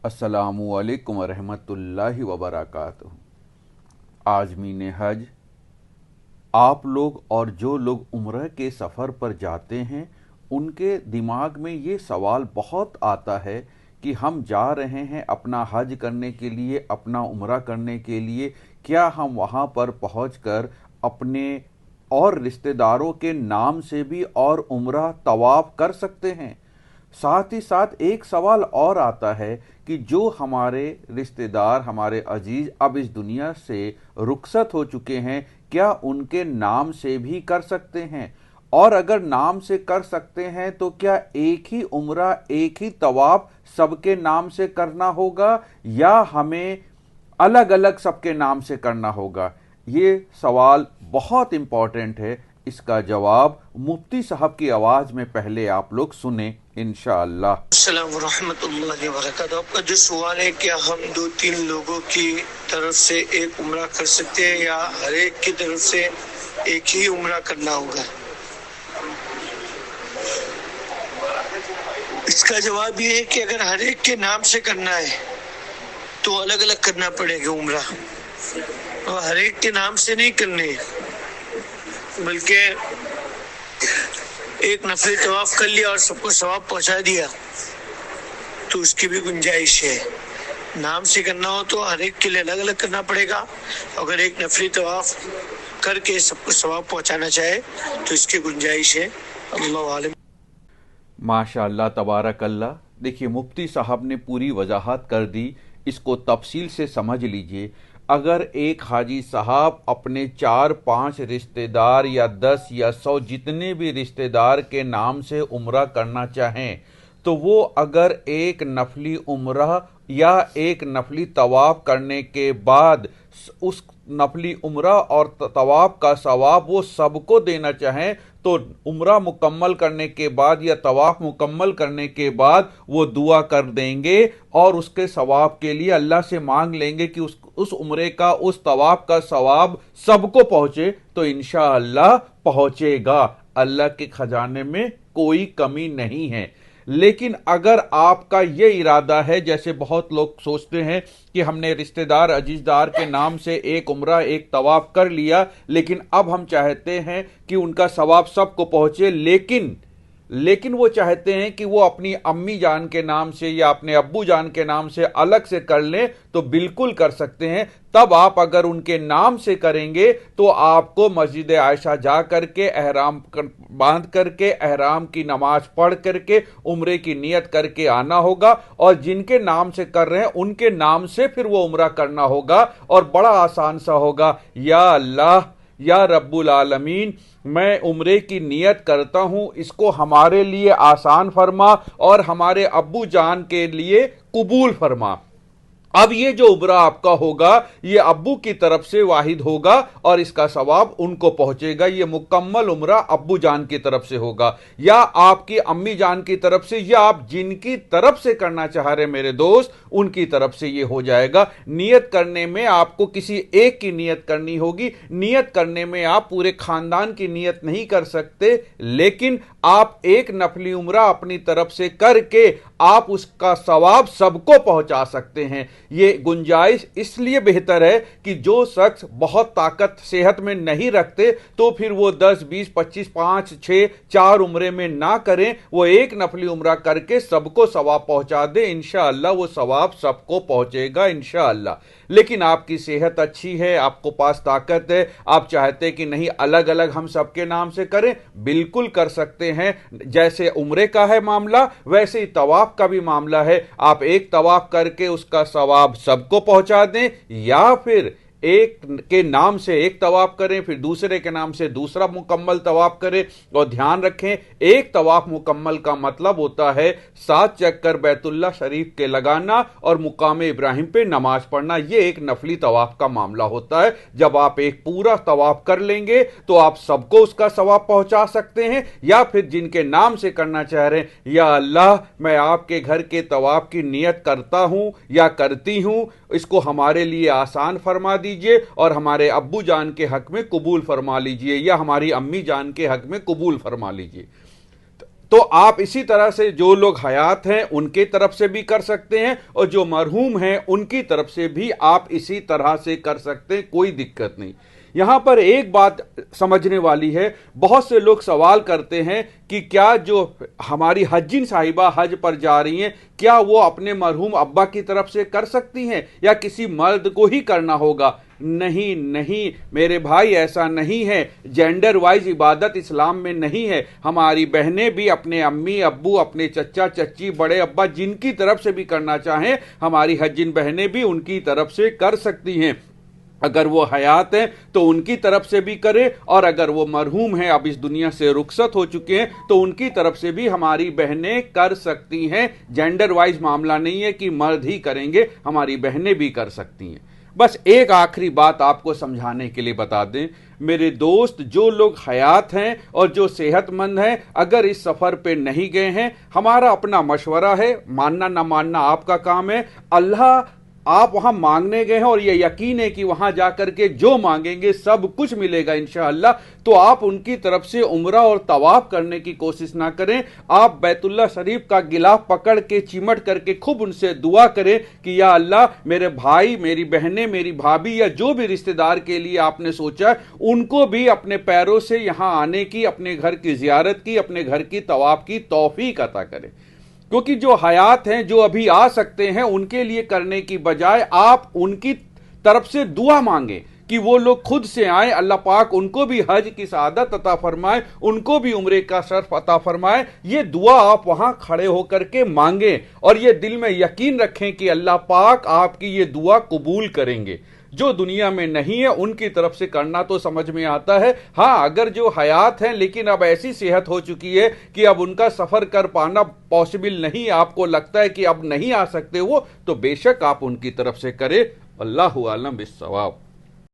अस्सलामु अलैकुम वरहमतुल्लाहि वबरकातुहू। आज़मीन हज, आप लोग और जो लोग उम्रह के सफ़र पर जाते हैं उनके दिमाग में ये सवाल बहुत आता है कि हम जा रहे हैं अपना हज करने के लिए, अपना उम्रह करने के लिए, क्या हम वहाँ पर पहुँचकर अपने और रिश्तेदारों के नाम से भी और उम्रह तवाफ़ कर सकते हैं। साथ ही साथ एक सवाल और आता है कि जो हमारे रिश्तेदार, हमारे अजीज अब इस दुनिया से रुखसत हो चुके हैं, क्या उनके नाम से भी कर सकते हैं? और अगर नाम से कर सकते हैं तो क्या एक ही उम्रा, एक ही तवाफ सबके नाम से करना होगा या हमें अलग अलग सबके नाम से करना होगा? ये सवाल बहुत इंपॉर्टेंट है। इसका जवाब मुफ्ती साहब की आवाज में पहले आप लोग सुने इंशाअल्लाह। अस्सलाम वरहमतुल्लाहि वबरकातुहू। आपका जो सवाल है, क्या हम 2-3 लोगों की तरफ से एक उम्रा कर सकते हैं या हर एक की तरफ से एक ही उम्रा करना होगा? इसका जवाब ये है कि अगर हर एक के नाम से करना है तो अलग अलग करना पड़ेगा उम्रा, और हर एक के नाम से नहीं करने, बल्कि एक नफली तवाफ कर लिया और सबको सवाब पहुंचा दिया तो उसकी भी गुंजाइश है। नाम से करना हो तो हर एक के लिए अलग अलग करना पड़ेगा। अगर एक नफली तवाफ करके सबको सवाब पहुंचाना चाहे तो इसकी गुंजाइश है। अल्लाह आलम। माशाअल्लाह, तबारकल्लाह। देखिए, मुफ्ती साहब ने पूरी वजाहत कर दी, इसको तफसील से समझ लीजिए। अगर एक हाजी साहब अपने 4-5 रिश्तेदार या 10 या 100 जितने भी रिश्तेदार के नाम से उम्रा करना चाहें तो वो अगर एक नफली उम्रा या एक नफली तवाफ करने के बाद उस नफली उम्रा और तवाफ का सवाब वो सबको देना चाहें तो उम्रा मुकम्मल करने के बाद या तवाफ मुकम्मल करने के बाद वो दुआ कर देंगे और उसके सवाब के लिए अल्लाह से मांग लेंगे कि उस उम्रे का, उस तवाफ का सवाब सबको पहुंचे, तो इंशाअल्लाह पहुंचेगा। अल्लाह के खजाने में कोई कमी नहीं है। लेकिन अगर आपका ये इरादा है, जैसे बहुत लोग सोचते हैं कि हमने रिश्तेदार अजीजदार के नाम से एक उम्रा एक तवाफ कर लिया, लेकिन अब हम चाहते हैं कि उनका सवाब सबको पहुंचे, लेकिन वो चाहते हैं कि वो अपनी अम्मी जान के नाम से या अपने अब्बू जान के नाम से अलग से कर लें, तो बिल्कुल कर सकते हैं। तब आप अगर उनके नाम से करेंगे तो आपको मस्जिद आयशा जा करके एहराम बांध करके एहराम की नमाज पढ़ करके उम्रे की नियत करके आना होगा, और जिनके नाम से कर रहे हैं उनके नाम से फिर वो उम्रा करना होगा, और बड़ा आसान सा होगा। या अल्लाह, या रब्बुल आलमीन, मैं उम्रे की नियत करता हूं, इसको हमारे लिए आसान फरमा और हमारे अब्बू जान के लिए कबूल फरमा। अब ये जो उम्रा आपका होगा ये अब्बू की तरफ से वाहिद होगा और इसका सवाब उनको पहुंचेगा। ये मुकम्मल उम्रा अब्बू जान की तरफ से होगा या आपकी अम्मी जान की तरफ से, या आप जिनकी तरफ से करना चाह रहे मेरे दोस्त उनकी तरफ से ये हो जाएगा। नियत करने में आपको किसी एक की नियत करनी होगी। नियत करने में आप पूरे खानदान की नियत नहीं कर सकते, लेकिन आप एक नफली उम्रा अपनी तरफ से करके आप उसका सवाब सबको पहुंचा सकते हैं। ये गुंजाइश इसलिए बेहतर है कि जो शख्स बहुत ताकत सेहत में नहीं रखते तो फिर वो 10, 20, 25, 5, 6, 4 उम्रे में ना करें, वो एक नफली उम्रा करके सबको सवाब पहुंचा दे। इंशाअल्लाह वो सवाब सबको पहुंचेगा इंशाअल्लाह। लेकिन आपकी सेहत अच्छी है, आपको पास ताकत है, आप चाहते कि नहीं अलग अलग हम सबके नाम से करें, बिल्कुल कर सकते हैं। जैसे उम्रे का है मामला वैसे ही तवाफ का भी मामला है। आप एक तवाफ करके उसका सवाब सबको पहुंचा दें, या फिर एक के नाम से एक तवाफ करें, फिर दूसरे के नाम से दूसरा मुकम्मल तवाफ करें। और ध्यान रखें, एक तवाफ मुकम्मल का मतलब होता है 7 चक्कर बैतुल्लाह शरीफ के लगाना और मुकाम इब्राहिम पे नमाज पढ़ना। ये एक नफली तवाफ का मामला होता है। जब आप एक पूरा तवाफ कर लेंगे तो आप सबको उसका सवाब पहुंचा सकते हैं, या फिर जिनके नाम से करना चाह रहे हैं, या अल्लाह मैं आपके घर के तवाफ की नियत करता हूं या करती हूं, इसको हमारे लिए आसान फरमा दी और हमारे अब्बू जान के हक में कबूल फरमा लीजिए, या हमारी अम्मी जान के हक में कबूल फरमा लीजिए। تو آپ اسی طرح سے جو لوگ حیات ہیں ان کی طرف سے بھی کر سکتے ہیں اور جو مرحوم ہیں ان کی طرف سے بھی آپ اسی طرح سے کر سکتے ہیں، کوئی دقت نہیں۔ یہاں پر ایک بات سمجھنے والی ہے، بہت سے لوگ سوال کرتے ہیں کہ کیا جو ہماری حجین صاحبہ حج پر جا رہی ہیں کیا وہ اپنے مرحوم ابا کی طرف سے کر سکتی ہیں یا کسی مرد کو ہی کرنا ہوگا؟ نہیں نہیں میرے بھائی، ایسا نہیں ہے۔ جینڈر وائز عبادت اسلام میں نہیں ہے۔ ہماری بہنیں بھی اپنے امی ابو، اپنے چچا چچی، بڑے ابا جن کی طرف سے بھی کرنا چاہیں، ہماری حجین بہنیں بھی ان کی طرف سے کر سکتی ہیں۔ اگر وہ حیات ہیں تو ان کی طرف سے بھی کرے، اور اگر وہ مرحوم ہیں، اب اس دنیا سے رخصت ہو چکے ہیں، تو ان کی طرف سے بھی ہماری بہنیں کر سکتی ہیں۔ جینڈر وائز معاملہ نہیں ہے کہ مرد ہی کریں گے، ہماری بہنیں بھی کر سکتی ہیں۔ بس ایک آخری بات آپ کو سمجھانے کے لیے بتا دیں میرے دوست، جو لوگ حیات ہیں اور جو صحت مند ہیں، اگر اس سفر پہ نہیں گئے ہیں، ہمارا اپنا مشورہ ہے، ماننا نہ ماننا آپ کا کام ہے۔ اللہ آپ وہاں مانگنے گئے ہیں اور یہ یقین ہے کہ وہاں جا کر کے جو مانگیں گے سب کچھ ملے گا انشاءاللہ، تو آپ ان کی طرف سے عمرہ اور طواف کرنے کی کوشش نہ کریں۔ آپ بیت اللہ شریف کا غلاف پکڑ کے چمٹ کر کے خوب ان سے دعا کریں کہ یا اللہ میرے بھائی، میری بہنیں، میری بھابھی یا جو بھی رشتہ دار کے لیے آپ نے سوچا ہے ان کو بھی اپنے پیروں سے یہاں آنے کی، اپنے گھر کی زیارت کی، اپنے گھر کی طواف کی توفیق عطا کریں۔ کیونکہ جو حیات ہیں، جو ابھی آ سکتے ہیں، ان کے لیے کرنے کی بجائے آپ ان کی طرف سے دعا مانگیں کہ وہ لوگ خود سے آئیں، اللہ پاک ان کو بھی حج کی سعادت عطا فرمائے، ان کو بھی عمرے کا شرف عطا فرمائے۔ یہ دعا آپ وہاں کھڑے ہو کر کے مانگیں اور یہ دل میں یقین رکھیں کہ اللہ پاک آپ کی یہ دعا قبول کریں گے۔ جو دنیا میں نہیں ہے ان کی طرف سے کرنا تو سمجھ میں آتا ہے، ہاں اگر جو حیات ہیں لیکن اب ایسی صحت ہو چکی ہے کہ اب ان کا سفر کر پانا پاسبل نہیں، آپ کو لگتا ہے کہ اب نہیں آ سکتے وہ، تو بے شک آپ ان کی طرف سے کریں۔ اللہ عالم بالصواب۔